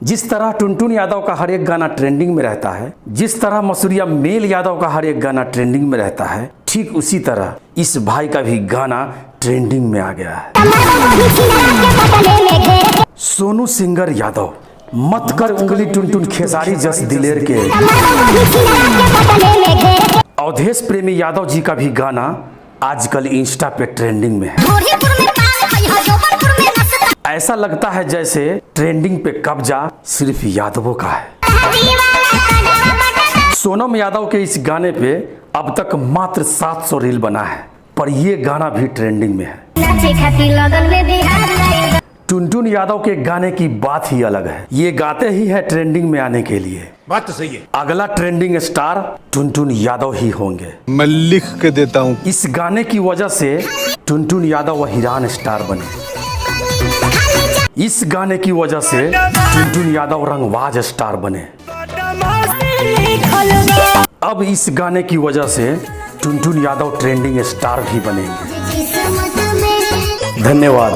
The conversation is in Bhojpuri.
जिस तरह टुनटुन यादव का हर एक गाना ट्रेंडिंग में रहता है, जिस तरह मसूरिया मेल यादव का हर एक गाना ट्रेंडिंग में रहता है, ठीक उसी तरह इस भाई का भी गाना ट्रेंडिंग में आ गया है। सोनू सिंगर यादव, मत कर उंगली टुनटुन खेसारी जस दिलेर के। अवधेश प्रेमी यादव जी का भी गाना आजकल इंस्टा पे ट्रेंडिंग में है। ऐसा लगता है जैसे ट्रेंडिंग पे कब्जा सिर्फ यादवों का है। सोनम यादव के इस गाने पे अब तक मात्र 700 रील बना है, पर ये गाना भी ट्रेंडिंग में है। टुनटुन यादव के गाने की बात ही अलग है, ये गाते ही है ट्रेंडिंग में आने के लिए। बात तो सही है। अगला ट्रेंडिंग स्टार टुनटुन यादव ही होंगे, मैं लिख के देता हूँ। इस गाने की वजह से टुनटुन यादव व हीरान स्टार बने। इस गाने की वजह से टुनटुन यादव रंगबाज स्टार बने। अब इस गाने की वजह से टुनटुन यादव ट्रेंडिंग स्टार भी बनेंगे। धन्यवाद।